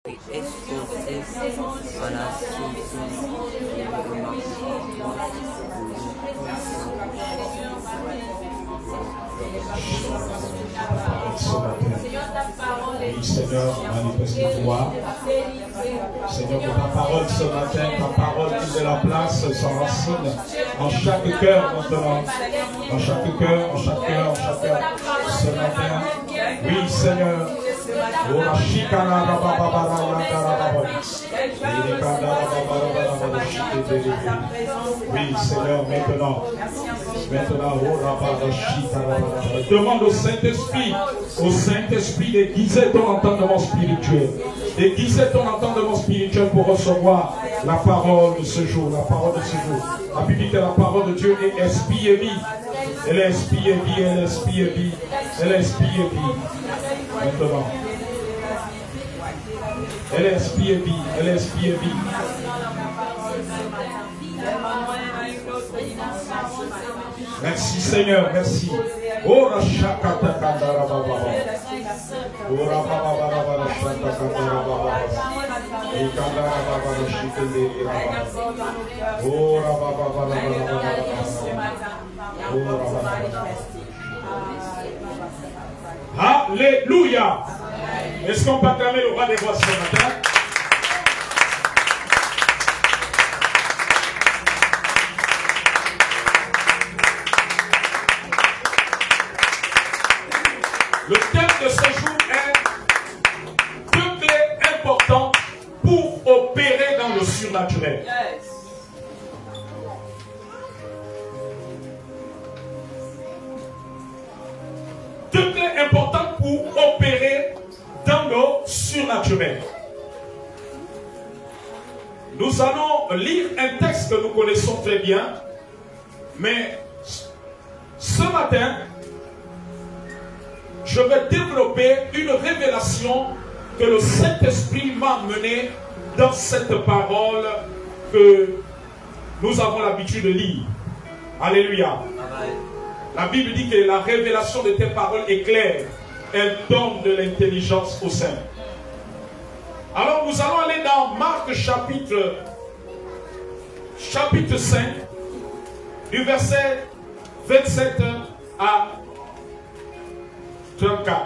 Oui, Seigneur, manifeste-toi. Seigneur, que ta parole ce matin, ta parole qui de la place s'enracine en chaque cœur maintenant. En chaque cœur, en chaque cœur, en chaque cœur. Ce matin. Oui, Seigneur. Oui, Seigneur, maintenant. Demande au Saint-Esprit d'aiguiser ton entendement spirituel. D'aiguiser ton entendement spirituel pour recevoir la parole de ce jour. La parole de ce jour. La Bible dit que la parole de Dieu est esprit et vie. Elle est esprit et vie, elle est esprit et vie. Elle est esprit et vie. Maintenant. Elle est esprit et vie. Elle est esprit et vie. Merci Seigneur, merci. Oh Rashakata Kandara Baba. Oh Rababa Baba Shanta Kandara Baba. Oh Kandara Baba Shikenderi Baba. Oh Rababa Baba. Oh Rababa. Alléluia. Est-ce qu'on peut acclamer le roi des rois ce matin? Le thème de ce jour est deux clés importantes pour opérer dans le surnaturel. Deux clés importantes pour opérer dans le surnaturel. Nous allons lire un texte que nous connaissons très bien, mais ce matin, je vais développer une révélation que le Saint-Esprit m'a menée dans cette parole que nous avons l'habitude de lire. Alléluia. La Bible dit que la révélation de tes paroles est claire. Elle donne de l'intelligence aux saints. Alors nous allons aller dans Marc chapitre 5, du verset 27 à 34.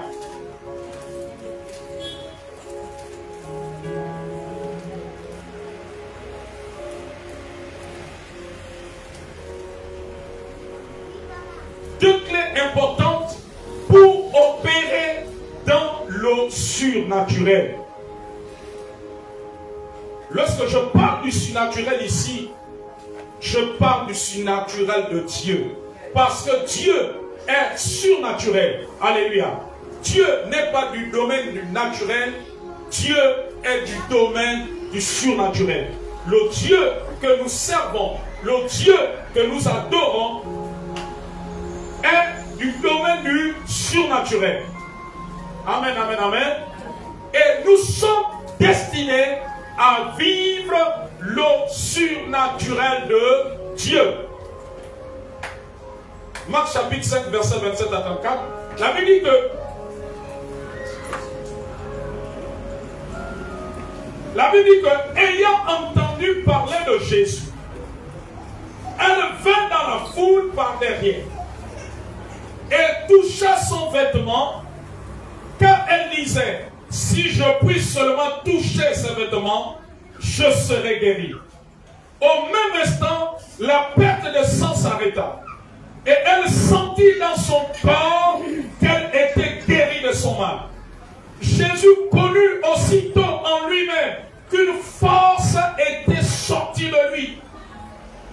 Deux clés importantes pour opérer dans le surnaturel. Lorsque je parle du surnaturel ici, je parle du surnaturel de Dieu. Parce que Dieu est surnaturel. Alléluia. Dieu n'est pas du domaine du naturel. Dieu est du domaine du surnaturel. Le Dieu que nous servons, le Dieu que nous adorons est du domaine du surnaturel. Amen, amen, amen. Et nous sommes destinés à vivre le surnaturel de Dieu. Marc chapitre 5, verset 27 à 34. La Bible dit que ayant entendu parler de Jésus, elle vint dans la foule par derrière et toucha son vêtement, car elle disait: si je puis seulement toucher ses vêtements, je serai guéri. Au même instant, la perte de sang s'arrêta. Et elle sentit dans son corps qu'elle était guérie de son mal. Jésus connut aussitôt en lui-même qu'une force était sortie de lui.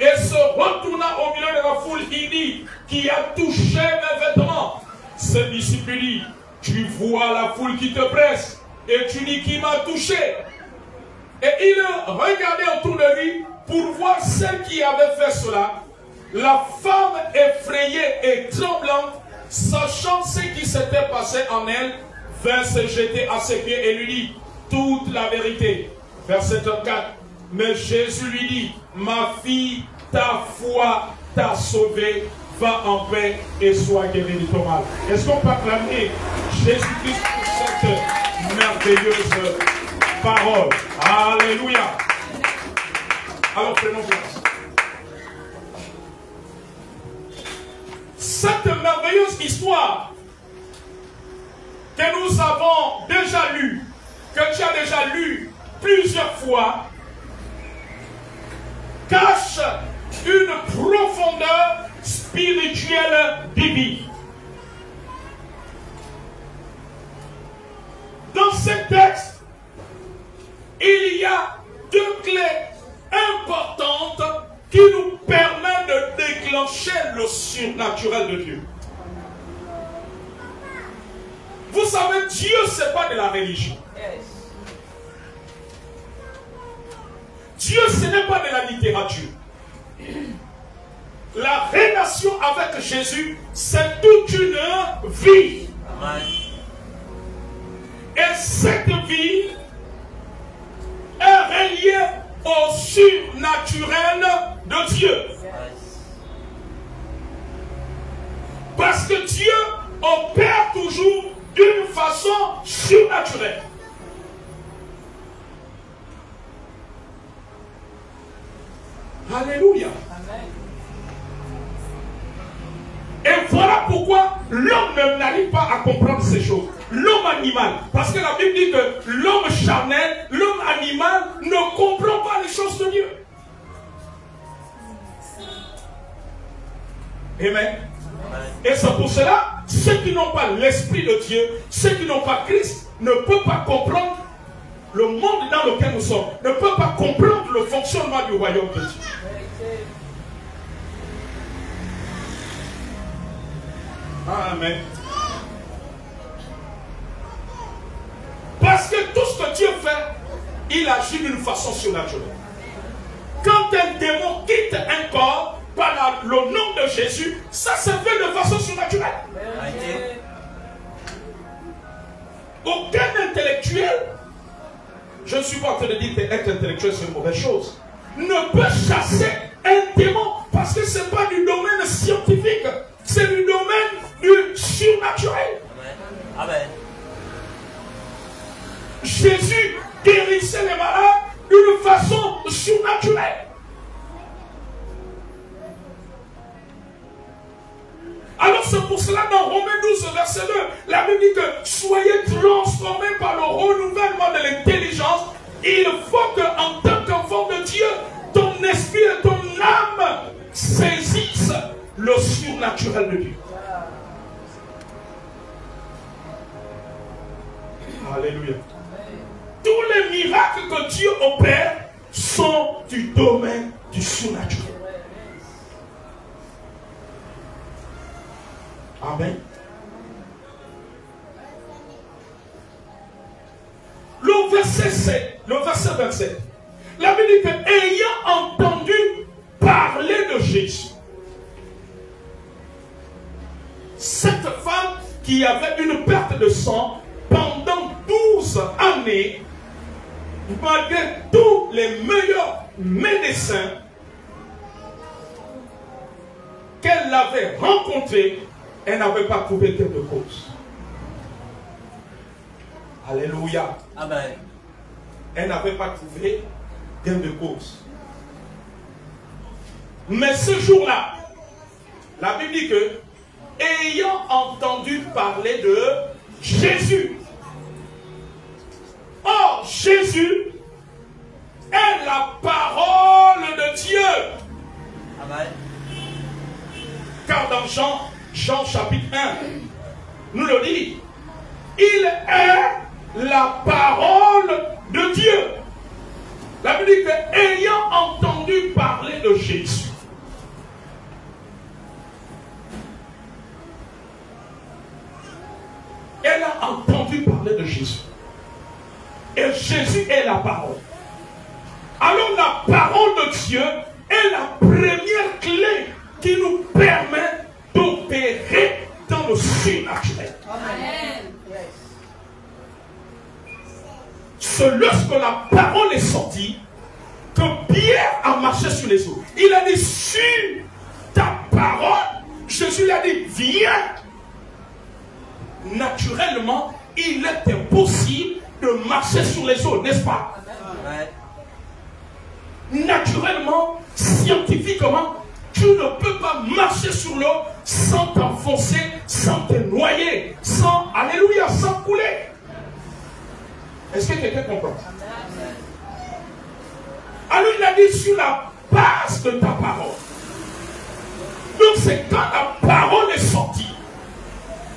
Et se retourna au milieu de la foule, il dit: qui a touché mes vêtements? Ses disciples disent: tu vois la foule qui te presse, et tu dis: qui m'a touché? Et il regardait autour de lui pour voir celle qui avait fait cela. La femme effrayée et tremblante, sachant ce qui s'était passé en elle, vint se jeter à ses pieds et lui dit toute la vérité. Verset 34. Mais Jésus lui dit: ma fille, ta foi t'a sauvée, va en paix et sois guérie de ton mal. Est-ce qu'on peut acclamer Jésus-Christ pour cette merveilleuse parole. Alléluia. Alors prenons place. Cette merveilleuse histoire que nous avons déjà lue, que tu as déjà lue plusieurs fois, cache une profondeur spirituelle divine. Dans ce texte, il y a deux clés importantes qui nous permettent de déclencher le surnaturel de Dieu. Vous savez, Dieu, ce n'est pas de la religion. Dieu, ce n'est pas de la littérature. La relation avec Jésus, c'est toute une vie. Amen. Et cette vie est reliée au surnaturel de Dieu. Parce que Dieu opère toujours d'une façon surnaturelle. Alléluia. Amen. Et voilà pourquoi l'homme même n'arrive pas à comprendre ces choses. L'homme animal, parce que la Bible dit que l'homme charnel, l'homme animal ne comprend pas les choses de Dieu. Amen. Et c'est pour cela, ceux qui n'ont pas l'Esprit de Dieu, ceux qui n'ont pas Christ, ne peuvent pas comprendre le monde dans lequel nous sommes, ne peuvent pas comprendre le fonctionnement du royaume de Dieu. Amen. Parce que tout ce que Dieu fait, il agit d'une façon surnaturelle. Quand un démon quitte un corps par le nom de Jésus, ça se fait de façon surnaturelle. Aucun intellectuel, je ne suis pas en train de dire qu'être intellectuel c'est une mauvaise chose, ne peut chasser un démon parce que ce n'est pas du domaine scientifique, c'est du domaine du surnaturel. Amen. Jésus guérissait les malades d'une façon surnaturelle. Alors c'est pour cela dans Romains 12 verset 2, la Bible dit que soyez transformés par le renouvellement de l'intelligence. Il faut qu'en tant qu'enfant de Dieu, ton esprit et ton âme saisissent le surnaturel de Dieu. Alléluia. Tous les miracles que Dieu opère sont du domaine du surnaturel. Amen. Le verset 27. La Bible dit que, ayant entendu parler de Jésus, cette femme qui avait une perte de sang pendant 12 années, malgré tous les meilleurs médecins qu'elle avait rencontrés, elle n'avait pas trouvé gain de cause. Alléluia. Amen. Elle n'avait pas trouvé gain de cause. Mais ce jour-là, la Bible dit que, ayant entendu parler de Jésus, or Jésus est la parole de Dieu. Amen. Car dans Jean chapitre 1, nous le dit, il est la parole de Dieu. La Bible dit que, ayant entendu parler de Jésus, elle a entendu parler de Jésus. Et Jésus est la parole. Alors la parole de Dieu est la première clé qui nous permet d'opérer dans le surnaturel. Amen. C'est lorsque la parole est sortie que Pierre a marché sur les eaux. Il a dit, sur ta parole, Jésus lui a dit, viens. Naturellement, il est impossible de marcher sur les eaux, n'est-ce pas? Naturellement, scientifiquement, tu ne peux pas marcher sur l'eau sans t'enfoncer, sans te noyer, sans, alléluia, sans couler. Est-ce que quelqu'un comprend? Alors il a dit sur la base de ta parole. Donc c'est quand la parole est sortie.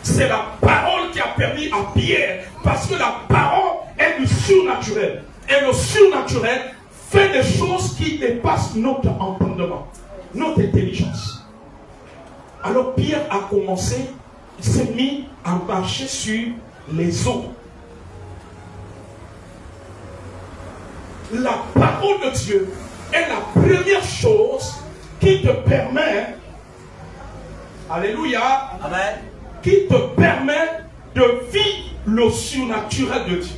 C'est la parole qui a permis à Pierre, parce que la parole est du surnaturel. Et le surnaturel fait des choses qui dépassent notre entendement, notre intelligence. Alors Pierre a commencé, il s'est mis à marcher sur les eaux. La parole de Dieu est la première chose qui te permet, alléluia, amen, qui te permet de vivre le surnaturel de Dieu.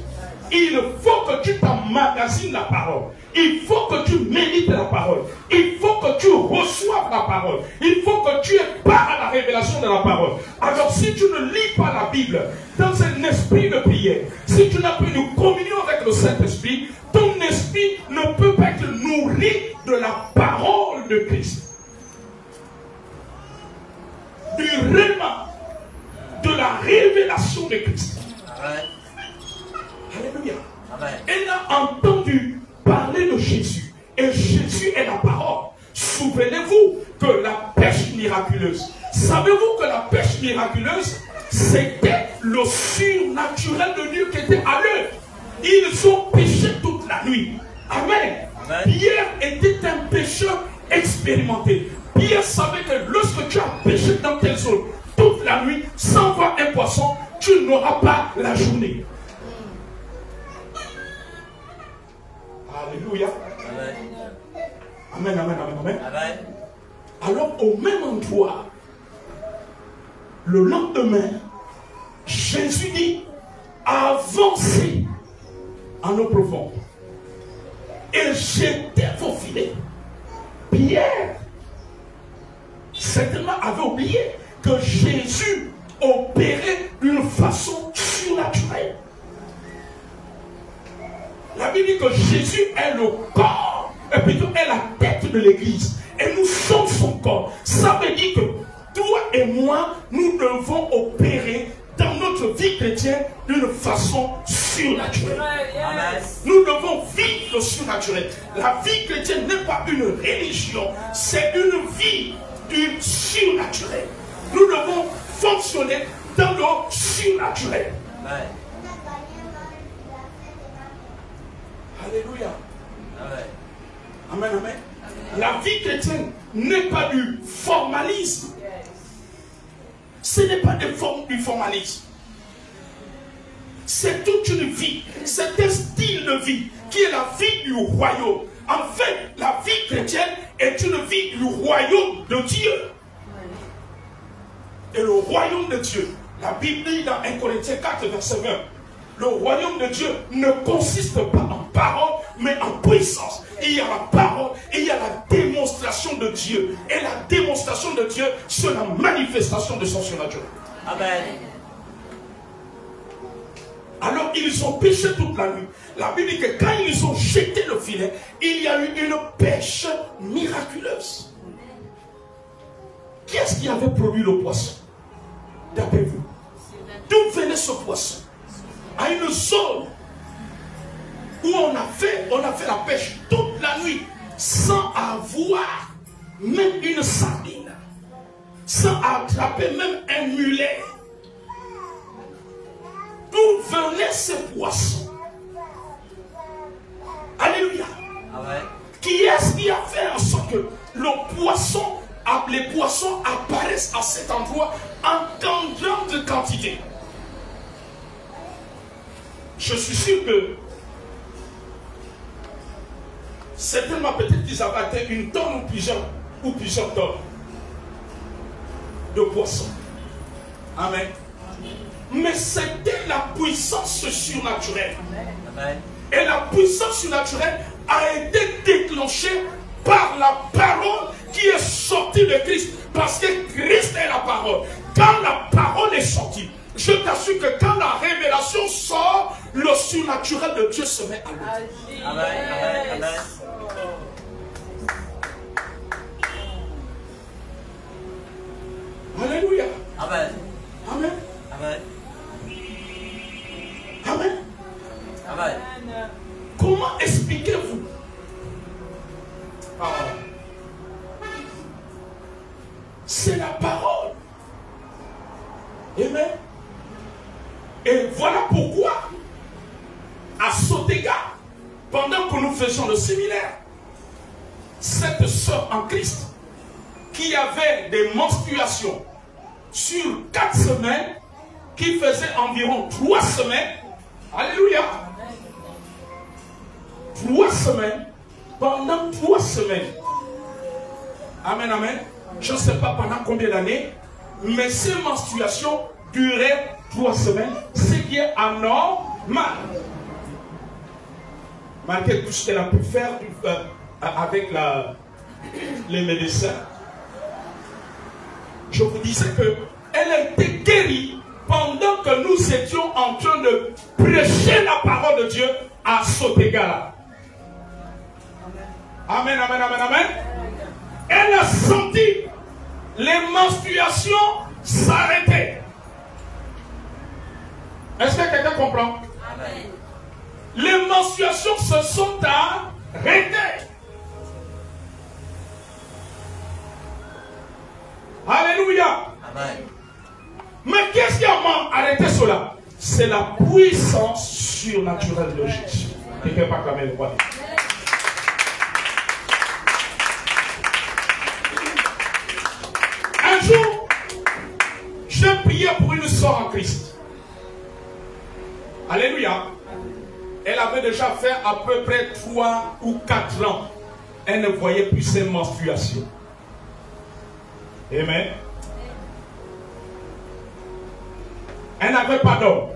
Il faut que tu t'emmagasines la parole. Il faut que tu médites la parole. Il faut que tu reçoives la parole. Il faut que tu aies part à la révélation de la parole. Alors si tu ne lis pas la Bible dans un esprit de prière, si tu n'as pas une communion avec le Saint-Esprit, ton esprit ne peut pas être nourri de la parole de Christ. Du réma, de la révélation de Christ. Amen. Alléluia. Amen. Elle a entendu parler de Jésus. Et Jésus est la parole. Souvenez-vous que la pêche miraculeuse. Savez-vous que la pêche miraculeuse, c'était le surnaturel de Dieu qui était à l'œuvre. Ils ont pêché toute la nuit. Amen. Amen. Pierre était un pêcheur expérimenté. Pierre savait que lorsque tu as pêché dans telle zone toute la nuit, sans voir un poisson, tu n'auras pas la journée. Alléluia. Amen. Amen, amen, amen, amen. Amen. Alors au même endroit, le lendemain, Jésus dit, avancez en eau profonde et jetez vos filets. Pierre certainement avait oublié que Jésus opérait d'une façon surnaturelle. La Bible dit que Jésus est le corps, et plutôt est la tête de l'église. Et nous sommes son corps. Ça veut dire que toi et moi, nous devons opérer dans notre vie chrétienne d'une façon surnaturelle. Amen. Nous devons vivre le surnaturel. La vie chrétienne n'est pas une religion, c'est une vie du surnaturel. Nous devons fonctionner dans le surnaturel. Amen. Alléluia. Amen. Amen, amen. La vie chrétienne n'est pas du formalisme. Ce n'est pas du formalisme. C'est toute une vie. C'est un style de vie qui est la vie du royaume. En fait, la vie chrétienne est une vie du royaume de Dieu. Et le royaume de Dieu, la Bible dit dans 1 Corinthiens 4, verset 20, le royaume de Dieu ne consiste pas en parole, mais en puissance. Il y a la parole et il y a la démonstration de Dieu. Et la démonstration de Dieu, c'est la manifestation de son surnaturel. Amen. Alors ils ont pêché toute la nuit. La Bible dit que quand ils ont jeté le filet, il y a eu une pêche miraculeuse. Qui est-ce qui avait produit le poisson? D'après vous, d'où venait ce poisson? À une zone où on a fait la pêche toute la nuit sans avoir même une sardine, sans attraper même un mulet. D'où venaient ces poissons? Alléluia. Amen. Qui est-ce qui a fait en sorte que les poissons apparaissent à cet endroit en grande quantité? Je suis sûr que certainement peut-être qu'ils avaient atteint une tonne ou plusieurs tonnes de poissons. Amen. Mais c'était la puissance surnaturelle. Amen. Et la puissance surnaturelle a été déclenchée par la parole qui est sortie de Christ. Parce que Christ est la parole. Quand la parole est sortie, je t'assure que quand la révélation sort, le surnaturel de Dieu se met à l'œuvre. Amen, amen, amen. Alléluia. Amen. Amen. Amen. Amen. Amen. Comment expliquez-vous? C'est la parole. Amen. Et voilà pourquoi, à Sotega, pendant que nous faisions le séminaire, cette sœur en Christ, qui avait des menstruations sur 4 semaines, qui faisait environ 3 semaines, alléluia, 3 semaines, pendant 3 semaines, amen, amen, je ne sais pas pendant combien d'années, mais ces menstruations duraient 3 semaines, ce qui est anormal. Malgré tout ce qu'elle a pu faire avec les médecins, je vous disais qu'elle a été guérie pendant que nous étions en train de prêcher la parole de Dieu à Sotega. Amen, amen, amen, amen. Elle a senti les menstruations s'arrêter. Est-ce que quelqu'un comprend? Amen. Les menstruations se sont arrêtées. Alléluia. Amen. Mais qu'est-ce qui a arrêté cela? C'est la puissance surnaturelle de Jésus. Quelqu'un peut acclamer le roi. Un jour, j'ai prié pour une sœur en Christ. Alléluia. Elle avait déjà fait à peu près 3 ou 4 ans. Elle ne voyait plus ses menstruations. Amen. Elle n'avait pas d'homme.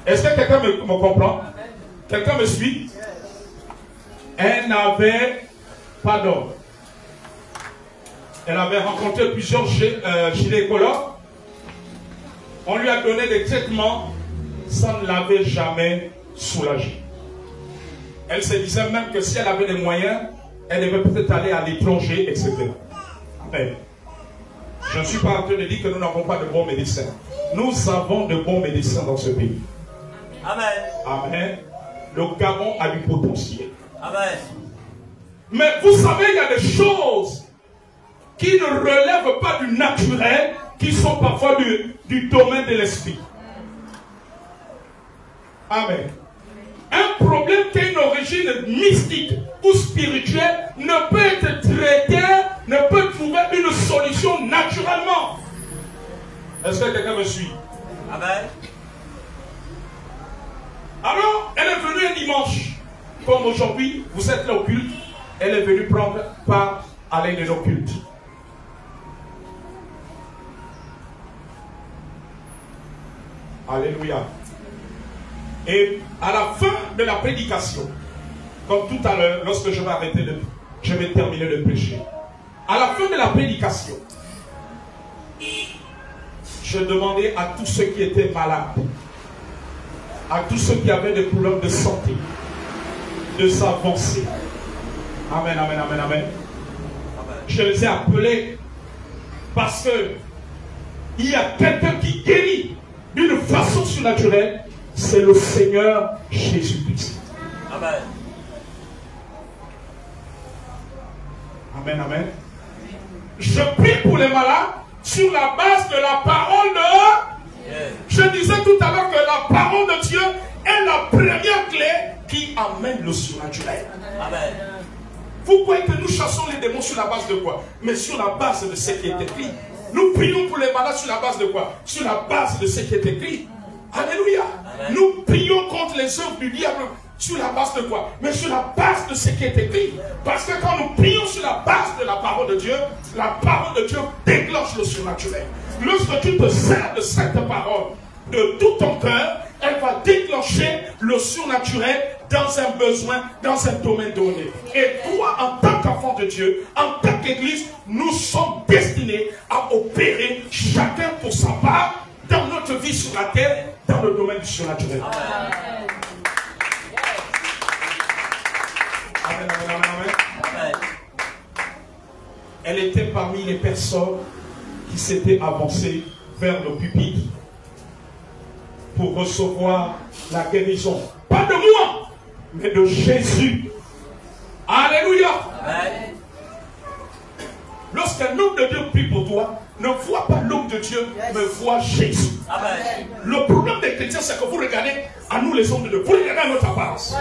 Est-ce que quelqu'un me comprend? Quelqu'un me suit? Elle n'avait pas d'homme. Elle avait rencontré plusieurs gynécologues. On lui a donné des traitements. Ça ne l'avait jamais soulagée. Elle se disait même que si elle avait des moyens, elle devait peut-être aller à l'étranger, etc. Amen. Je ne suis pas en train de dire que nous n'avons pas de bons médecins. Nous avons de bons médecins dans ce pays. Amen. Amen. Le Gabon a du potentiel. Amen. Mais vous savez, il y a des choses qui ne relèvent pas du naturel, qui sont parfois du domaine de l'esprit. Amen. Un problème qui a une origine mystique ou spirituelle ne peut être traité, ne peut trouver une solution naturellement. Est-ce que quelqu'un me suit? Amen. Alors, elle est venue un dimanche. Comme aujourd'hui, vous êtes là au culte. Elle est venue prendre part à l'un de nos cultes. Alléluia. Et à la fin de la prédication, comme tout à l'heure, lorsque je vais terminer de prêcher, à la fin de la prédication, je demandais à tous ceux qui étaient malades, à tous ceux qui avaient des problèmes de santé, de s'avancer. Amen, amen, amen, amen. Je les ai appelés parce que il y a quelqu'un qui guérit d'une façon surnaturelle. C'est le Seigneur Jésus-Christ. Amen. Amen, amen. Je prie pour les malades sur la base de la parole de... Yeah. Je disais tout à l'heure que la parole de Dieu est la première clé qui amène le surnaturel. Amen. Vous croyez que nous chassons les démons sur la base de quoi? Mais sur la base de ce qui est écrit. Nous prions pour les malades sur la base de quoi? Sur la base de ce qui est écrit. Alléluia. Amen. Nous prions contre les œuvres du diable sur la base de quoi? Mais sur la base de ce qui est écrit. Parce que quand nous prions sur la base de la parole de Dieu, la parole de Dieu déclenche le surnaturel. Lorsque tu te sers de cette parole de tout ton cœur, elle va déclencher le surnaturel dans un besoin, dans un domaine donné. Et toi, en tant qu'enfant de Dieu, en tant qu'église, nous sommes destinés à opérer chacun pour sa part dans notre vie sur la terre, dans le domaine du surnaturel. Amen. Amen, amen, amen, amen. Amen. Elle était parmi les personnes qui s'étaient avancées vers le pupitre pour recevoir la guérison. Pas de moi, mais de Jésus. Alléluia. Amen. Lorsqu'un homme de Dieu prie pour toi, ne vois pas l'homme de Dieu, mais vois Jésus. Amen. Le problème des chrétiens, c'est que vous regardez à nous les hommes de Dieu. Vous regardez à notre apparence.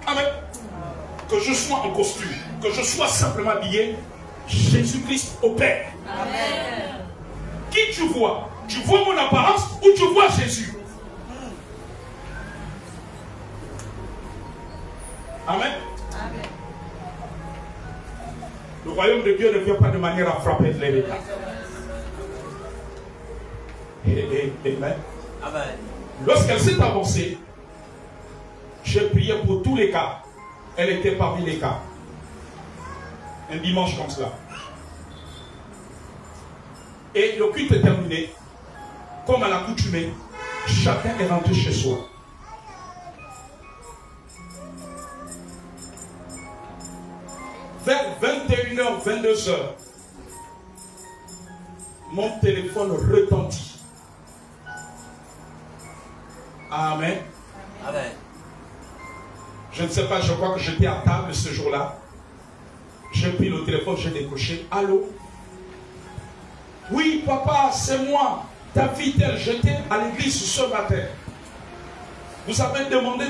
Amen. Que je sois en costume, que je sois simplement habillé, Jésus-Christ opère. Amen. Qui tu vois? Tu vois mon apparence ou tu vois Jésus? Amen. Amen. Le royaume de Dieu ne vient pas de manière à frapper les États. Amen. Amen. Lorsqu'elle s'est avancée, j'ai prié pour tous les cas. Elle était parmi les cas. Un dimanche comme cela. Et le culte est terminé. Comme à l'accoutumée, chacun est rentré chez soi. Vers 21h, 22h, mon téléphone retentit. Amen. Amen. Je ne sais pas, je crois que j'étais à table ce jour-là. J'ai pris le téléphone, j'ai décroché. Allô? Oui, papa, c'est moi. David, j'étais à l'église ce matin. Vous avez demandé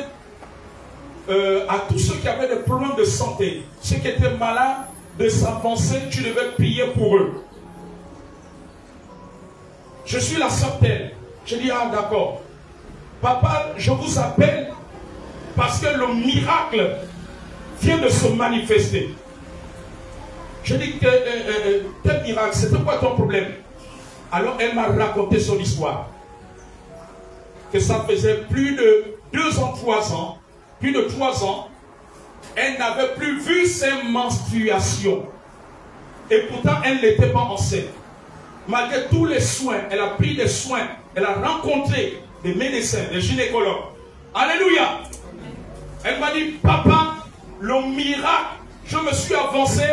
à tous ceux qui avaient des problèmes de santé, ceux qui étaient malades, de s'avancer, tu devais prier pour eux. Je suis la sœur telle. Je dis, ah d'accord. Papa, je vous appelle parce que le miracle vient de se manifester. Je dis, quel miracle? C'était quoi ton problème? Alors elle m'a raconté son histoire. Que ça faisait plus de 2 ans, 3 ans, plus de 3 ans, elle n'avait plus vu ses menstruations. Et pourtant, elle n'était pas enceinte. Malgré tous les soins, elle a pris des soins. Elle a rencontré des médecins, des gynécologues. Alléluia. Elle m'a dit, papa, le miracle, je me suis avancé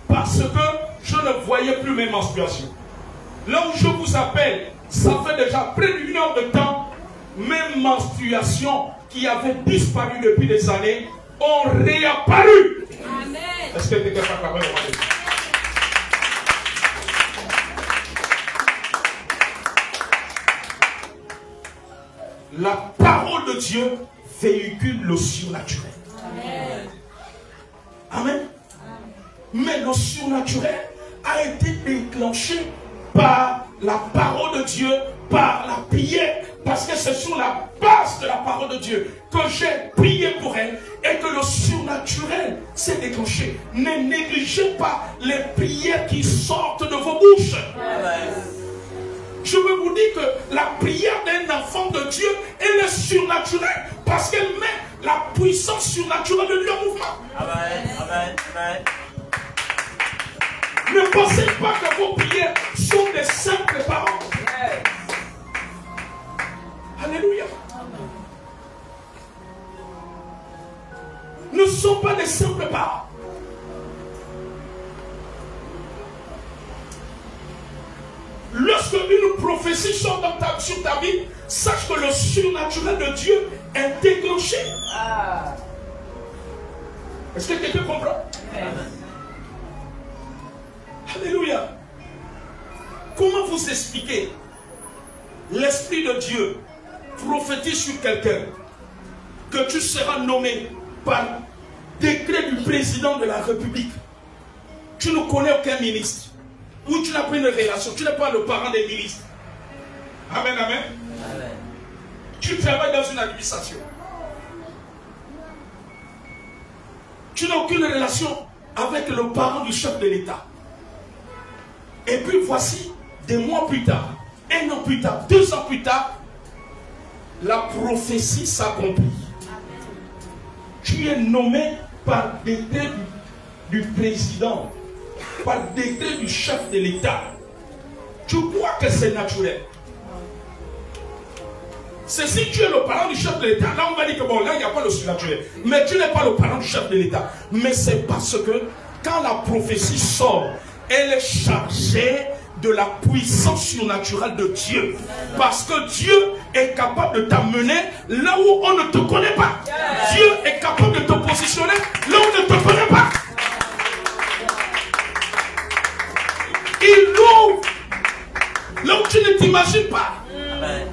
parce que je ne voyais plus mes menstruations. Là où je vous appelle, ça fait déjà près d'1 heure de temps, mes menstruations qui avaient disparu depuis des années ont réapparu. Amen. Est-ce que tu n'es pas capable de voir? La parole de Dieu véhicule le surnaturel. Amen. Amen. Mais le surnaturel a été déclenché par la parole de Dieu, par la prière. Parce que c'est sur la base de la parole de Dieu que j'ai prié pour elle et que le surnaturel s'est déclenché. Ne négligez pas les prières qui sortent de vos bouches. Amen. Je veux vous dire que la prière d'un enfant de Dieu, elle est surnaturelle parce qu'elle met la puissance surnaturelle de Dieu en mouvement. Amen. Amen. Amen. Ne pensez pas que vos prières sont des simples paroles. Alléluia. Ne sont pas des simples paroles. Lorsque une prophétie sort sur ta vie, sache que le surnaturel de Dieu est déclenché. Est-ce que quelqu'un comprend? Alléluia. Comment vous expliquer l'Esprit de Dieu prophétise sur quelqu'un que tu seras nommé par décret du président de la République? Tu ne connais aucun ministre. Ou tu n'as pas une relation, tu n'es pas le parent des ministres. Amen, amen. Amen. Tu travailles dans une administration. Tu n'as aucune relation avec le parent du chef de l'État. Et puis voici, des mois plus tard, 1 an plus tard, 2 ans plus tard, la prophétie s'accomplit. Tu es nommé par décret du président, par décret du chef de l'État. tu crois que c'est naturel. C'est si tu es le parent du chef de l'État, là on va dire que bon, là il n'y a pas le surnaturel. Mais tu n'es pas le parent du chef de l'État. Mais c'est parce que quand la prophétie sort, elle est chargée de la puissance surnaturelle de Dieu. Parce que Dieu est capable de t'amener là où on ne te connaît pas. Dieu est capable de te positionner là où on ne te connaît pas. Il ouvre là où tu ne t'imagines pas. Amen.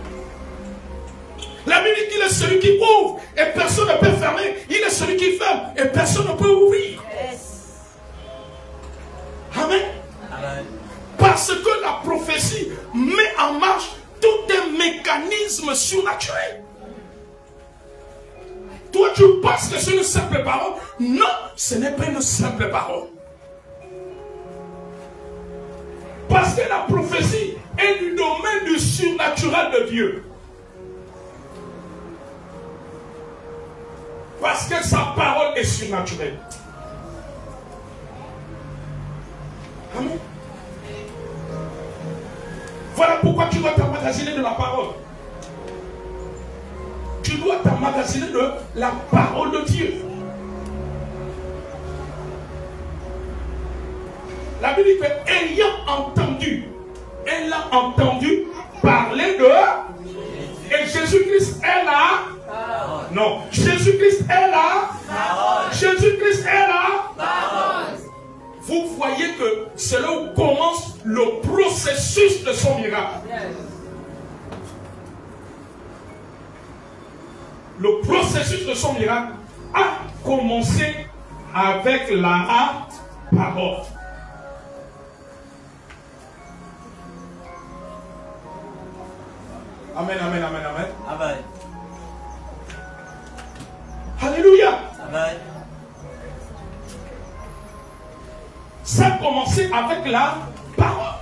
La Bible dit qu'il est celui qui ouvre et personne ne peut fermer. Il est celui qui ferme et personne ne peut ouvrir. Amen. Amen. Parce que la prophétie met en marche tout un mécanisme surnaturel. Toi, tu penses que c'est une simple parole. Non, ce n'est pas une simple parole. Parce que la prophétie est du domaine du surnaturel de Dieu. Parce que sa parole est surnaturelle. Amen. Voilà pourquoi tu dois t'emmagasiner de la parole. Tu dois t'emmagasiner de la parole de Dieu. La Bible dit que ayant entendu, elle a entendu parler de... Et Jésus-Christ est là. Non, Jésus-Christ est là. Jésus-Christ est là. Vous voyez que c'est là où commence le processus de son miracle. Le processus de son miracle a commencé avec la parole. Amen, amen, amen, amen. Amen. Alléluia. Amen. Ça a commencé avec la parole.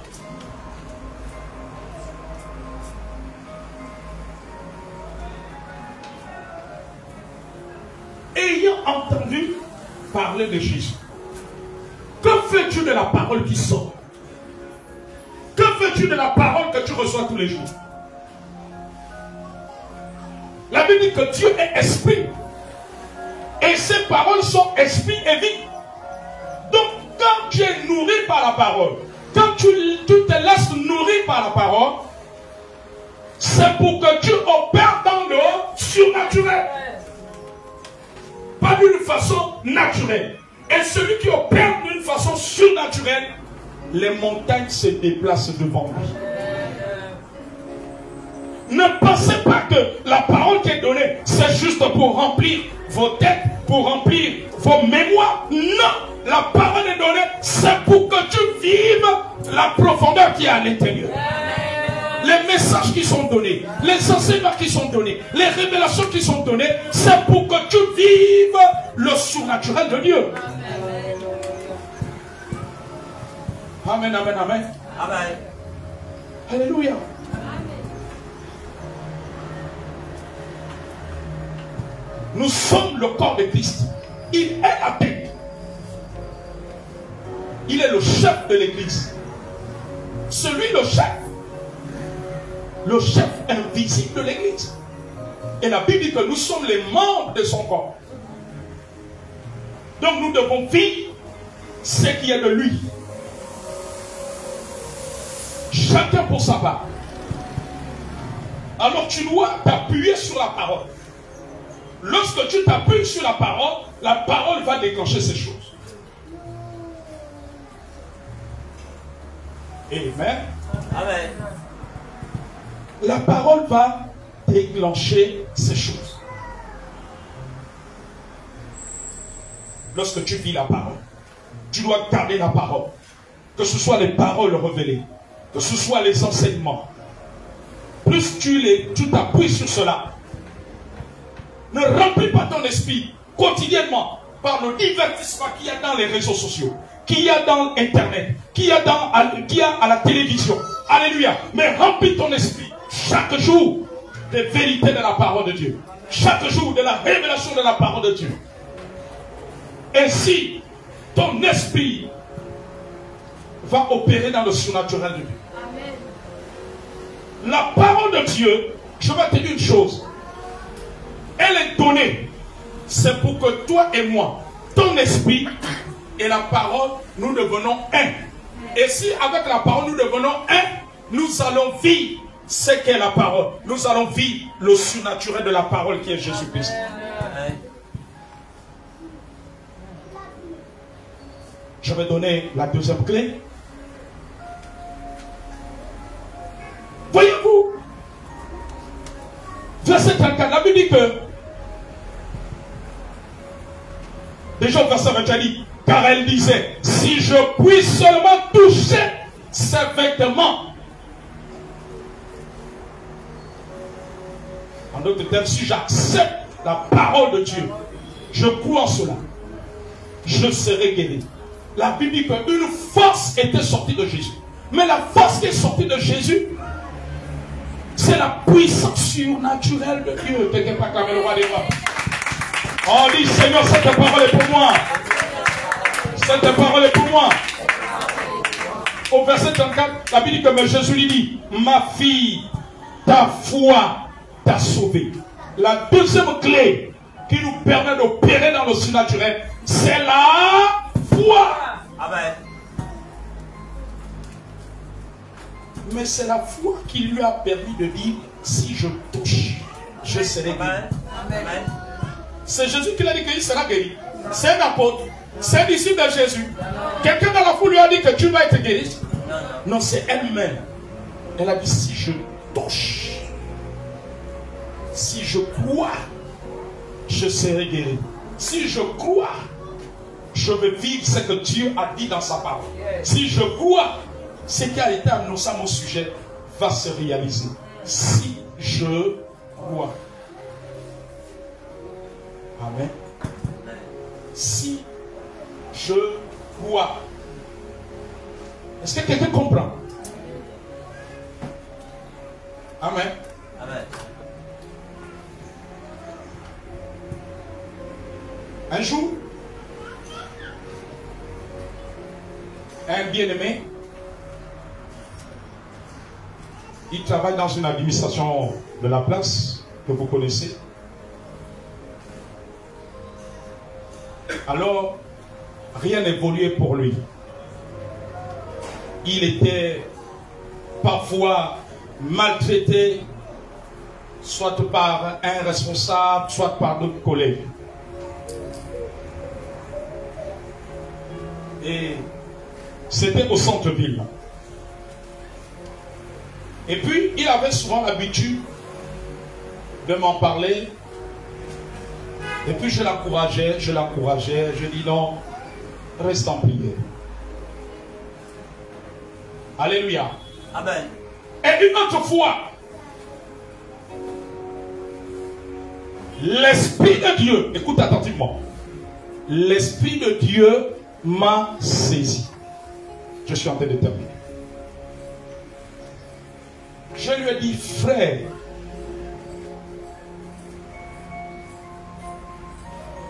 Ayant entendu parler de Jésus, que fais-tu de la parole qui sort? Que fais-tu de la parole que tu reçois tous les jours? La Bible dit que Dieu est esprit. Et ses paroles sont esprit et vie. Donc, quand tu es nourri par la parole, quand tu te laisses nourrir par la parole, c'est pour que tu opères dans le surnaturel. Pas d'une façon naturelle. Et celui qui opère d'une façon surnaturelle, les montagnes se déplacent devant lui. Ne pensez pas que la parole qui est donnée, c'est juste pour remplir vos têtes, pour remplir vos mémoires. Non, la parole est donnée, c'est pour que tu vives la profondeur qui est à l'intérieur. Les messages qui sont donnés, les enseignements qui sont donnés, les révélations qui sont données, c'est pour que tu vives le surnaturel de Dieu. Amen, amen, amen. Amen. Alléluia. Nous sommes le corps de Christ. Il est la tête. Il est le chef de l'église. Celui, le chef invisible de l'église. Et la Bible dit que nous sommes les membres de son corps. Donc nous devons vivre ce qui est de lui. Chacun pour sa part. Alors tu dois t'appuyer sur la parole. Lorsque tu t'appuies sur la parole va déclencher ces choses. Amen. Amen. La parole va déclencher ces choses. Lorsque tu vis la parole, tu dois garder la parole. Que ce soit les paroles révélées, que ce soit les enseignements. Plus tu t'appuies sur cela, ne remplis pas ton esprit quotidiennement par le divertissement qu'il y a dans les réseaux sociaux, qu'il y a dans Internet, qu'il y a à la télévision. Alléluia. Mais remplis ton esprit chaque jour des vérités de la parole de Dieu. Chaque jour de la révélation de la parole de Dieu. Ainsi, ton esprit va opérer dans le surnaturel de Dieu. La parole de Dieu, je vais te dire une chose. Elle est donnée. C'est pour que toi et moi, ton esprit et la parole, nous devenons un. Et si avec la parole nous devenons un, nous allons vivre ce qu'est la parole. Nous allons vivre le surnaturel de la parole qui est Jésus-Christ. Je vais donner la deuxième clé. Voyez-vous, verset 34, la Bible dit que, déjà au verset 21 dit, car elle disait, si je puis seulement toucher ses vêtements. En d'autres termes, si j'accepte la parole de Dieu, je crois en cela, je serai guéri. La Bible dit qu'une force était sortie de Jésus. Mais la force qui est sortie de Jésus, c'est la puissance surnaturelle de Dieu. Quelqu'un peut acclamer le roi des rois. On dit, Seigneur, cette parole est pour moi. Cette parole est pour moi. Au verset 34, la Bible dit que Jésus lui dit, ma fille, ta foi t'a sauvée. La deuxième clé qui nous permet d'opérer dans le surnaturel, c'est la foi. Amen. Mais c'est la foi qui lui a permis de dire, si je touche, je serai guéri. Amen. C'est Jésus qui l'a dit qu'il sera guéri. C'est un apôtre. C'est un disciple de Jésus. Quelqu'un dans la foule lui a dit que tu vas être guéri. Non, c'est elle-même. Elle a dit, si je touche, si je crois, je serai guéri. Si je crois, je vais vivre ce que Dieu a dit dans sa parole. Si je crois, ce qui a été annoncé à mon sujet va se réaliser. Si je crois. Amen. Si je crois. Est-ce que quelqu'un comprend? Amen. Amen. Un jour, un bien-aimé, il travaille dans une administration de la place que vous connaissez. Alors, rien n'évoluait pour lui. Il était parfois maltraité, soit par un responsable, soit par d'autres collègues. Et c'était au centre-ville. Et puis, il avait souvent l'habitude de m'en parler. Et puis, je l'encourageais. Je dis non, reste en prière. Alléluia. Amen. Et une autre fois, l'Esprit de Dieu, écoute attentivement, l'Esprit de Dieu m'a saisi. Je suis en train de terminer. Je lui ai dit, frère,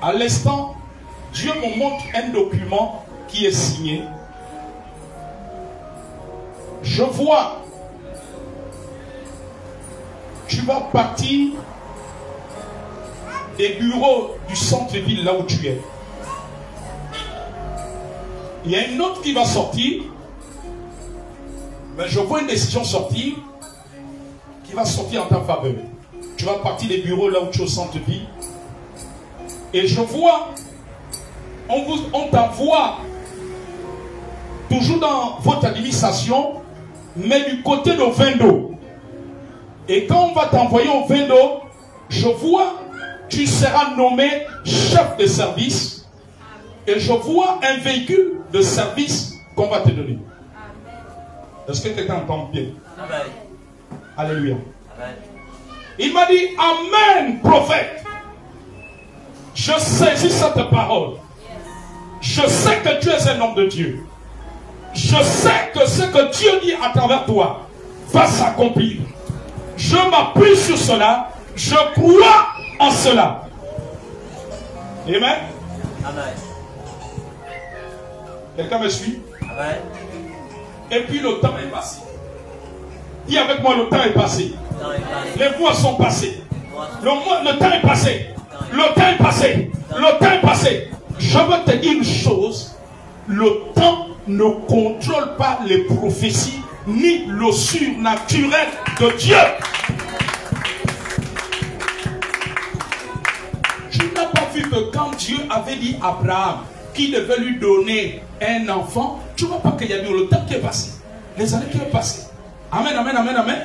à l'instant, Dieu me montre un document qui est signé. Je vois, tu vas partir des bureaux du centre-ville là où tu es. Il y a une autre qui va sortir, mais je vois une décision sortir qui va sortir en ta faveur. Tu vas partir des bureaux là où tu es au centre-ville. Et je vois, on t'envoie toujours dans votre administration, mais du côté de Vendo. Et quand on va t'envoyer au Vendo, je vois, tu seras nommé chef de service. Et je vois un véhicule de service qu'on va te donner. Est-ce que quelqu'un entend bien? Amen. Alléluia. Amen. Il m'a dit, Amen, prophète. Je saisis cette parole. Je sais que tu es un homme de Dieu. Je sais que ce que Dieu dit à travers toi va s'accomplir. Je m'appuie sur cela. Je crois en cela. Amen. Amen. Quelqu'un me suit? Amen. Et puis le temps est passé. Dis avec moi, le temps est passé. Les mois sont passés. Le temps est passé. Le temps est passé. Le temps est passé. Je veux te dire une chose. Le temps ne contrôle pas les prophéties ni le surnaturel de Dieu. Tu n'as pas vu que quand Dieu avait dit à Abraham qu'il devait lui donner un enfant, tu ne vois pas qu'il y a eu le temps qui est passé. Les années qui sont passées. Amen, amen, amen, amen.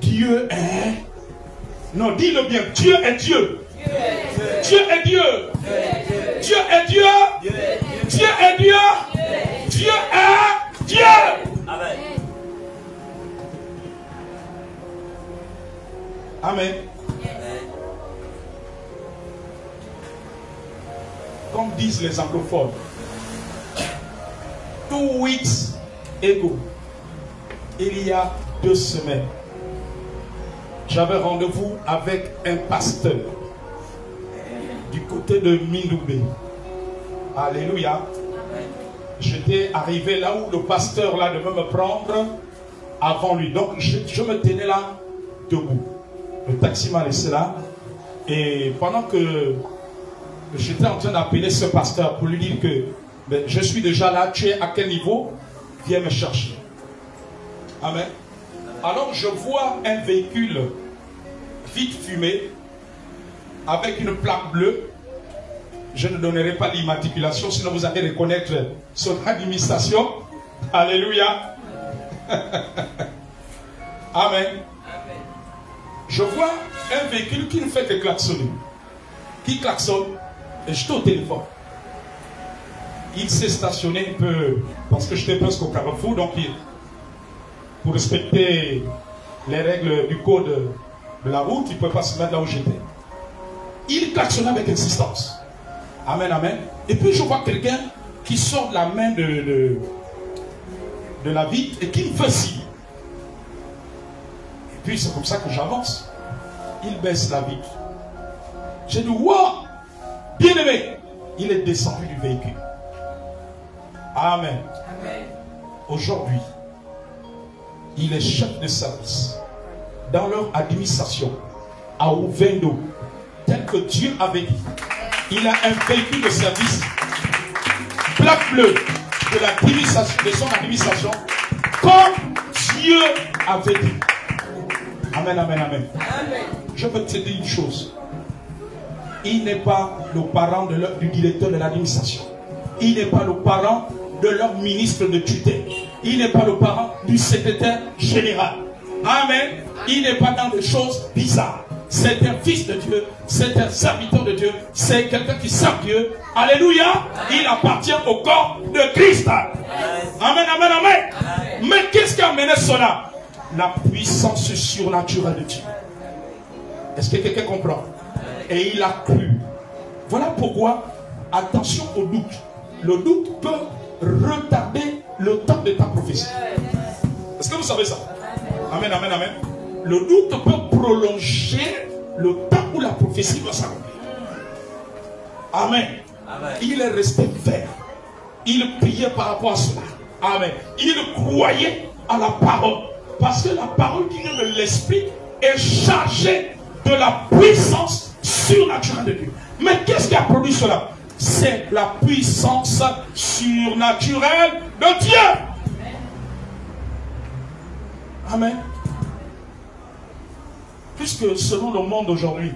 Dieu est... Non, dis-le bien. Dieu est Dieu. Dieu est Dieu. Dieu est Dieu. Dieu est Dieu. Dieu est Dieu. Amen. Amen. Comme disent les anglophones, 2 weeks ago, il y a 2 semaines, j'avais rendez-vous avec un pasteur du côté de Mindoubé. Alléluia. J'étais arrivé là où le pasteur là devait me prendre avant lui. Donc je me tenais là debout. Le taxi m'a laissé là. Et pendant que j'étais en train d'appeler ce pasteur pour lui dire que ben, je suis déjà là, tu es à quel niveau? Viens me chercher. Amen. Alors je vois un véhicule vite fumé avec une plaque bleue. Je ne donnerai pas l'immatriculation, sinon vous allez reconnaître son administration. Alléluia. Amen. Je vois un véhicule qui ne fait que klaxonner. Qui klaxonne. Et j'étais au téléphone. Il s'est stationné un peu, parce que j'étais presque au carrefour, donc pour respecter les règles du code de la route, il ne pouvait pas se mettre là où j'étais. Il klaxonnait avec insistance. Amen, amen. Et puis je vois quelqu'un qui sort de la main de la vitre et qui me fait signe. Et puis c'est comme ça que j'avance. Il baisse la vitre. J'ai dit, wow, bien aimé. Il est descendu du véhicule. Amen. Amen. Aujourd'hui, il est chef de service dans leur administration à Ouvendo, tel que Dieu avait dit. Il a un véhicule de service, plaque bleue de son administration, comme Dieu avait dit. Amen, amen, amen. Amen. Je veux te dire une chose. Il n'est pas le parent du directeur de l'administration. Il n'est pas le parent de leur ministre de tutelle. Il n'est pas le parent du secrétaire général. Amen. Il n'est pas dans des choses bizarres. C'est un fils de Dieu. C'est un serviteur de Dieu. C'est quelqu'un qui sert Dieu. Alléluia. Il appartient au corps de Christ. Amen, amen, amen. Mais qu'est-ce qui a amené cela? La puissance surnaturelle de Dieu. Est-ce que quelqu'un comprend? Et il a cru. Voilà pourquoi, attention au doute. Le doute peut retarder le temps de ta prophétie. Est-ce que vous savez ça? Amen, amen, amen. Le doute peut prolonger le temps où la prophétie doit s'accomplir. Amen. Amen. Il est resté vert. Il priait par rapport à cela. Amen. Il croyait à la parole. Parce que la parole qui vient de l'esprit est chargée de la puissance surnaturelle de Dieu. Mais qu'est-ce qui a produit cela? C'est la puissance surnaturelle de Dieu. Amen. Puisque selon le monde aujourd'hui,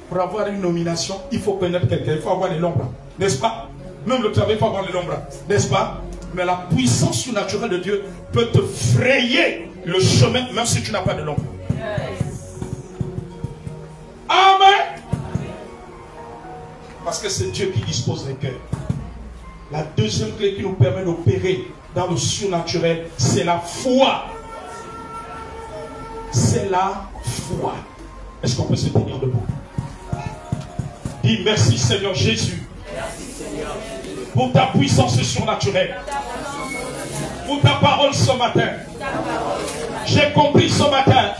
pour avoir une nomination, il faut connaître quelqu'un, il faut avoir les nombres. N'est-ce pas? Même le travail, il faut avoir les nombres. N'est-ce pas? Mais la puissance surnaturelle de Dieu peut te frayer le chemin, même si tu n'as pas de nombre. Amen. Parce que c'est Dieu qui dispose des cœurs. La deuxième clé qui nous permet d'opérer dans le surnaturel, c'est la foi. C'est la foi. Est-ce qu'on peut se tenir debout? Dis merci Seigneur Jésus. Merci, Seigneur Jésus. Pour ta puissance surnaturelle. Pour ta parole ce matin. J'ai compris ce matin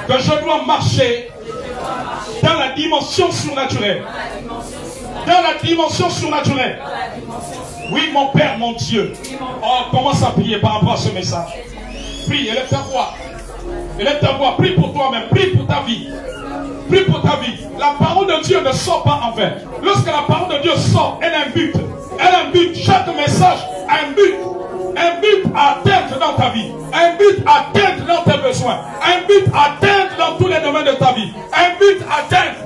que je dois marcher dans la dimension surnaturelle. Dans la dimension surnaturelle. Oui, mon Père, mon Dieu. Oh, commence à prier par rapport à ce message. Prie, élève ta voix. Élève ta voix, prie pour toi-même, prie pour ta vie. Prie pour ta vie. La parole de Dieu ne sort pas en vain. Lorsque la parole de Dieu sort, elle a un but. Elle a un but. Chaque message a un but. Un but à atteindre dans ta vie. Un but à atteindre dans tes besoins. Un but à atteindre dans tous les domaines de ta vie. Un but à atteindre.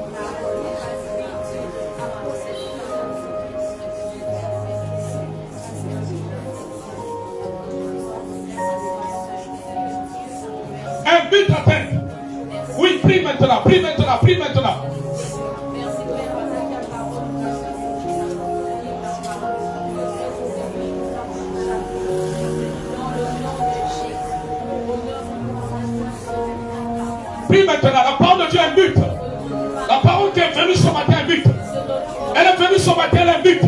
Un but à atteindre. Oui, prie maintenant, prie maintenant, prie maintenant. Prie maintenant, la parole de Dieu a un but. La parole qui est venue ce matin a un but. Elle est venue ce matin, elle a un but.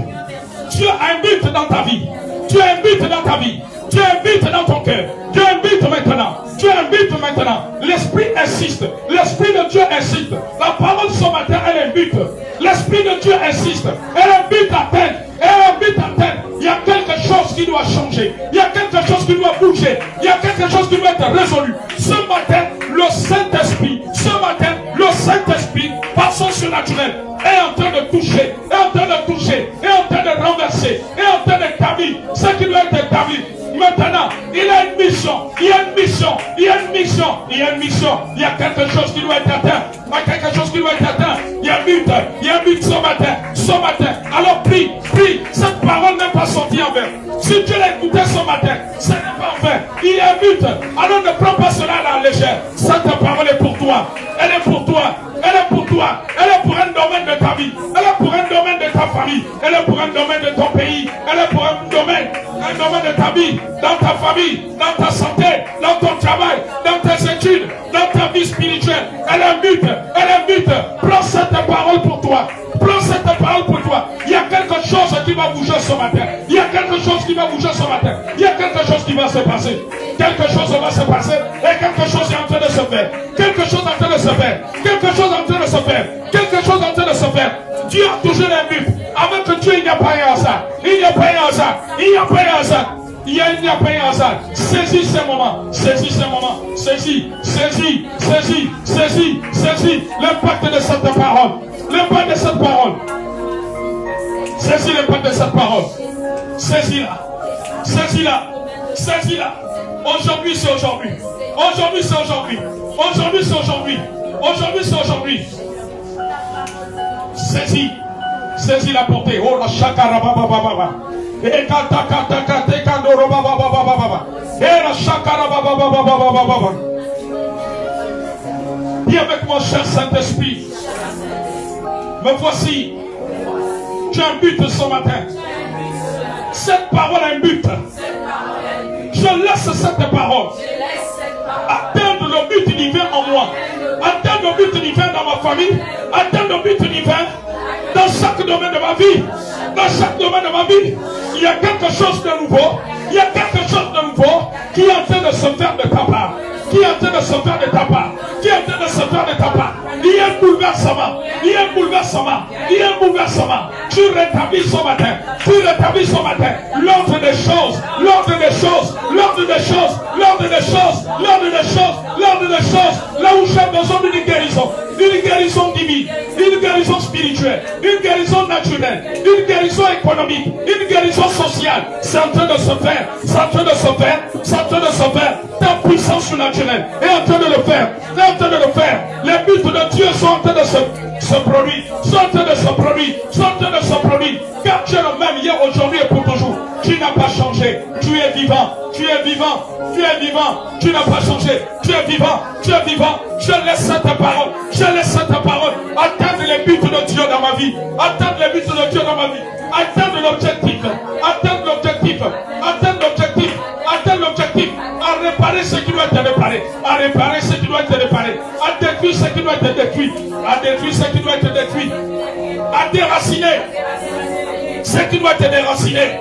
Dieu a un but dans ta vie. Dieu a un but dans ta vie. Dieu a un but dans ton cœur. Dieu a un but maintenant. Dieu a un but maintenant. L'Esprit insiste. L'Esprit de Dieu insiste. La parole ce matin, elle a un but. L'Esprit de Dieu insiste. Elle a un but à atteindre. Elle a un but à atteindre. Il y a quelque chose qui doit changer. Il y a quelque chose qui doit bouger. Il y a quelque chose qui doit être résolu. Ce matin, le Saint-Esprit, le Saint-Esprit, par son surnaturel, est en train de toucher, est en train de renverser, est en train d'établir ce qui doit être établi. Maintenant, il a une mission, il y a une mission, il y a une mission, il y a une mission, il y a quelque chose qui doit être atteint, il y a quelque chose qui doit être atteint, il y a un but ce matin, alors prie, cette parole n'est pas sortie en vain. Si tu l'as écouté ce matin, ce n'est pas en vain, il y a un but, alors ne prends pas cela à la légère, cette parole est pour toi, elle est pour toi, elle est pour toi, elle est pour un domaine de ta vie, elle est pour un domaine de ta famille, elle est pour un domaine de ton pays, elle est pour un domaine de ta vie, dans ta famille, dans ta santé, dans ton travail, dans tes études, dans ta vie spirituelle. Elle a un but, prends cette parole pour toi, prends cette parole pour toi. Il y a quelque chose qui va bouger ce matin, il y a quelque chose qui va bouger ce matin, il y a quelque chose qui va se passer, quelque chose va se passer et quelque chose est en train de se faire, quelque chose est en train de se faire, quelque chose est en train de se faire, quelque chose est en train de se faire. Dieu a toujours un but. Avec Dieu, il n'y a pas un hasard. Il n'y a pas un hasard. Il n'y a pas un hasard. Il n'y a pas un hasard. Saisis ce moment. Saisis ce moment. Saisis l'impact de cette parole. L'impact de cette parole. Saisis l'impact de cette parole. Saisis-la. Saisis-la. Saisis-la. Aujourd'hui, c'est aujourd'hui. Aujourd'hui, c'est aujourd'hui. Aujourd'hui, c'est aujourd'hui. Aujourd'hui, c'est aujourd'hui. Saisis la portée. Oh la chakara baba baba. Et kata kata kata kando baba baba baba. Et la chakara baba baba baba baba. Dis avec moi, cher Saint-Esprit. Me voici. Tu as un but ce matin. Cette parole a un but. Je laisse cette parole atteindre le but divin en moi. Atteindre le but divin dans ma famille. Atteindre le but divin dans chaque domaine de ma vie. Dans chaque domaine de ma vie. Il y a quelque chose de nouveau. Il y a quelque chose de nouveau qui est en train de se faire de ta part. Qui est en train de se faire de ta part. Qui est en train de se faire de ta part. Il y a un bouleversement. Il y a un bouleversement. Il y a un bouleversement. Tu rétablis ce matin. Tu rétablis ce matin. L'ordre des choses. L'ordre des choses. L'ordre des choses. L'ordre des choses. L'ordre des choses. L'ordre des choses. Là où j'ai besoin d'une guérison. Une guérison divine. Une guérison spirituelle. Une guérison naturelle. Une guérison économique. Une guérison sociale. C'est en train de se faire. C'est en train de se faire. C'est en train de se faire. Ta puissance surnaturelle est en train de le faire. Est en train de le faire. Les buts de Dieu sont en train de se produire. Sont en train de se produire. Sont en train de se produire. Car tu es le même hier, aujourd'hui et pour toujours. Tu n'as pas changé. Tu es vivant. Tu es vivant. Tu es vivant. Tu n'as pas changé. Tu es vivant. Tu es vivant. Je laisse cette parole. Je laisse cette parole atteindre les buts de Dieu dans ma vie. Atteindre les buts de Dieu dans ma vie. Atteindre l'objectif. Atteindre l'objectif. Atteindre l'objectif. Atteindre l'objectif. À réparer ce qui doit être réparé. À réparer ce qui doit être réparé. À détruire ce qui doit être détruit. À détruire ce qui doit être détruit. À déraciner ce qui doit être déraciné.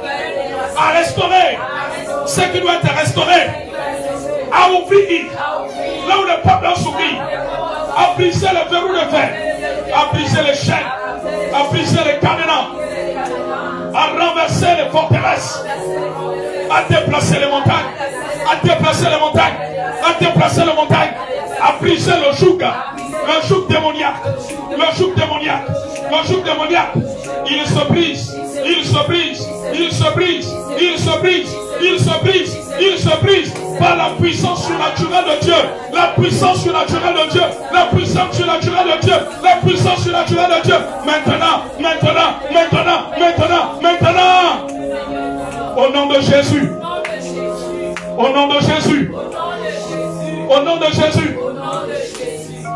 À restaurer ce qui doit être restauré. À ouvrir là où le peuple a soumis. À briser le verrou de fer. À briser les chaînes. À briser les cadenas. à renverser les forteresses, à déplacer les montagnes, à déplacer les montagnes, à déplacer les montagnes, à briser le joug démoniaque, le joug démoniaque, le joug démoniaque. Il se brise, il se brise, il se brise, il se brise, il se brise, il se brise par la puissance surnaturelle de Dieu, la puissance surnaturelle de Dieu, la puissance surnaturelle de Dieu, la puissance surnaturelle de Dieu. Maintenant, maintenant, maintenant, maintenant, maintenant. Au nom de Jésus. Au nom de Jésus. Au nom de Jésus.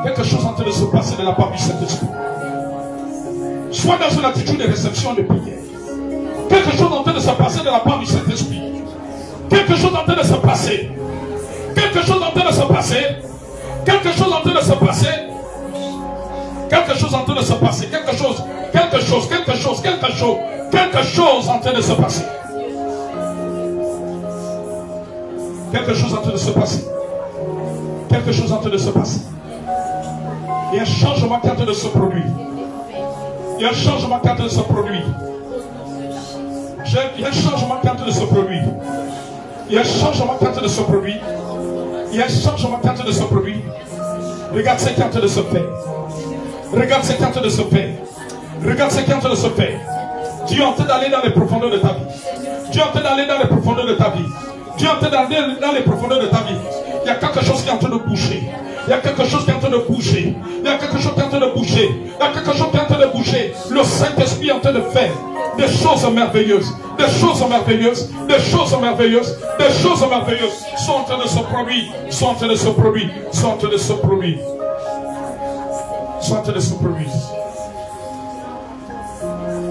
Quelque chose en train de se passer de la part du Saint-Esprit. Sois dans une attitude de réception de prière. Quelque chose en train de se passer de la part du Saint-Esprit. Quelque chose en train de se passer. Quelque chose en train de se passer. Quelque chose en train de se passer. Quelque chose en train de se passer. Quelque chose. Quelque chose. Quelque chose. Quelque chose. Quelque chose en train de se passer. Quelque chose en train de se passer. Quelque chose en train de se passer. Il y a un changement qui est en train de se produire. Il y a un changement qui est en train de se produire. Il y a un changement qui est en train de se produire. Il y a un changement qui est en train de se produire. Il y a un changement qui est en train de se produire. Regarde ce qui est en train de se faire. Regarde ce qui est en train de se faire. Regarde ce qui est en train de se faire. Dieu est en train d'aller dans les profondeurs de ta vie. Dieu est en train d'aller dans les profondeurs de ta vie. Dieu est en train d'aller dans les profondeurs de ta vie. Il y a quelque chose qui est en train de bouger. Il y a quelque chose qui est en train de bouger. Il y a quelque chose qui est en train de bouger. Il y a quelque chose qui est en train de bouger. Le Saint-Esprit est en train de faire des choses merveilleuses. Des choses merveilleuses. Des choses merveilleuses. Des choses merveilleuses sont en train de se produire. Sont en train de se produire. Sont en train de se produire. Sont en train de se produire.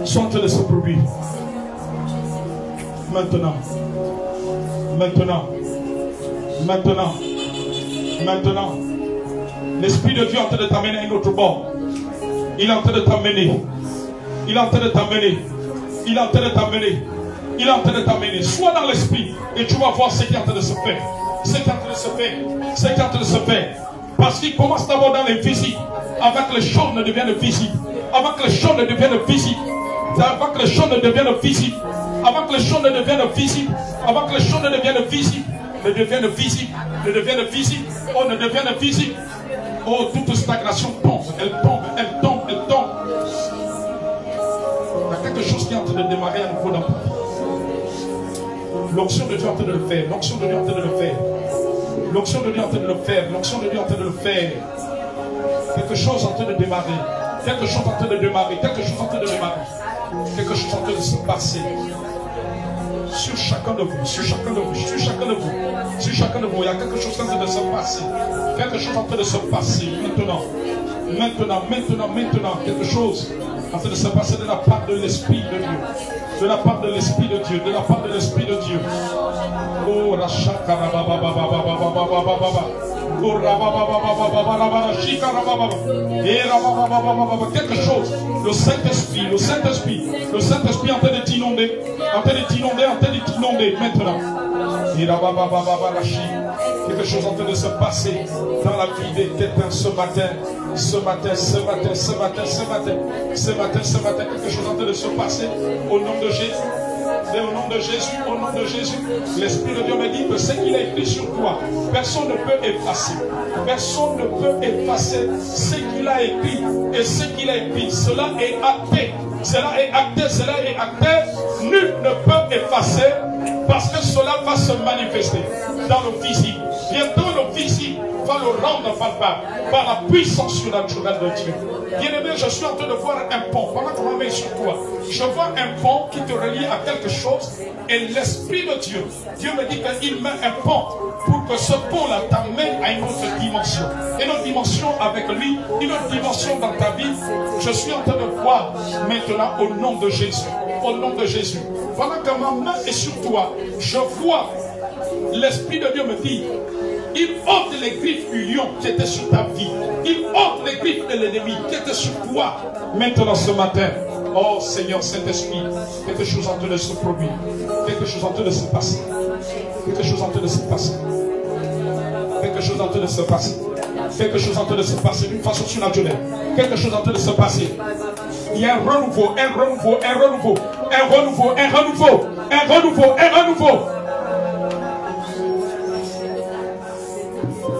Sont en train de se produire. Maintenant. Maintenant. Maintenant. Maintenant. L'Esprit de Dieu est en train de t'amener à un autre bord. Il est en train de t'amener. Il est en train de t'amener. Il est en train de t'amener. Il est en train de t'amener. Sois dans l'Esprit et tu vas voir ce qui est en train de se faire. Ce qui est en train de se faire. Ce qui est en train de se faire. Parce qu'il commence d'abord dans l'invisible. Avant que les choses ne deviennent visibles. Avant que les choses ne deviennent visibles. Avant que les choses ne deviennent visibles. Avant que les choses ne deviennent visibles. Avant que les choses ne deviennent visibles. Ne deviennent visibles. Ne deviennent visibles. Oh, ne deviennent visibles. Oh, toute stagnation tombe. Elle tombe. Elle tombe. Elle tombe. Il y a quelque chose qui est en train de démarrer à nouveau dans ta vie. L'onction de Dieu est en train de le faire. L'onction de Dieu est en train de le faire. L'onction de Dieu est en train de le faire. L'onction de Dieu est en train de le faire. Quelque chose en train de démarrer. Quelque chose en train de démarrer. Quelque chose en train de démarrer. Quelque chose en train de se passer. Sur chacun de vous. Sur chacun de vous. Sur chacun de vous. Sur chacun de vous. Il y a quelque chose en train de se passer. Quelque chose en train de se passer. Maintenant. Maintenant. Maintenant. Maintenant. Quelque chose en train de se passer de la part de l'Esprit de Dieu. De la part de l'Esprit de Dieu. De la part de l'Esprit de Dieu. Oh, Rachaka quelque chose. Le Saint-Esprit. Le Saint-Esprit. Le Saint-Esprit en train de t'inonder. En train de t'inonder. En train de t'inonder. Maintenant. Quelque chose en train de se passer dans la vie des quelqu'un ce matin. Ce matin, ce matin, ce matin, ce matin, ce matin, ce matin, quelque chose en train de se passer au nom de Jésus. Et au nom de Jésus, au nom de Jésus, l'Esprit de Dieu me dit que ce qu'il a écrit sur toi, personne ne peut effacer. Personne ne peut effacer ce qu'il a écrit. Et ce qu'il a écrit, cela est acté. Cela est acté, cela est acté. Nul ne peut effacer parce que cela va se manifester dans le visible. Bientôt le visible va le rendre palpable par la puissance surnaturelle de Dieu. Bien-aimé, je suis en train de voir un pont. Pendant qu'on met sur toi, je vois un pont qui te relie à quelque chose. Et l'Esprit de Dieu, Dieu me dit qu'il met un pont pour que ce pont-là t'amène à une autre dimension. Une autre dimension avec lui, une autre dimension dans ta vie. Je suis en train de voir maintenant au nom de Jésus. Au nom de Jésus. Pendant que ma main est sur toi, je vois l'Esprit de Dieu me dit, il ôte les griffes du lion qui étaient sur ta vie. Il ôte les griffes de l'ennemi qui étaient sur toi. Maintenant ce matin, oh Seigneur Saint-Esprit, quelque chose en train de se produire. Quelque chose en train de se passer. Quelque chose en train de se passer. Quelque chose en train de se passer. Quelque chose est en train de se passer d'une façon surnaturelle. Quelque chose est en train de se passer. Il y a un renouveau, un renouveau, un renouveau, un renouveau, un renouveau, un renouveau, un renouveau.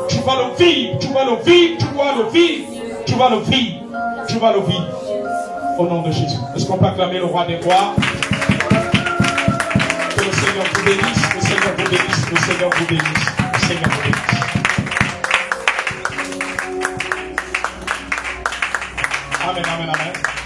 Tu vas le vivre, tu vas le vivre, tu vas le vivre, tu vas le vivre, tu vas le vivre. Au nom de Jésus. Est-ce qu'on peut acclamer le roi des rois? Que le Seigneur vous bénisse, le Seigneur vous bénisse, le Seigneur vous bénisse, le Seigneur vous bénisse. Amen, amen, amen.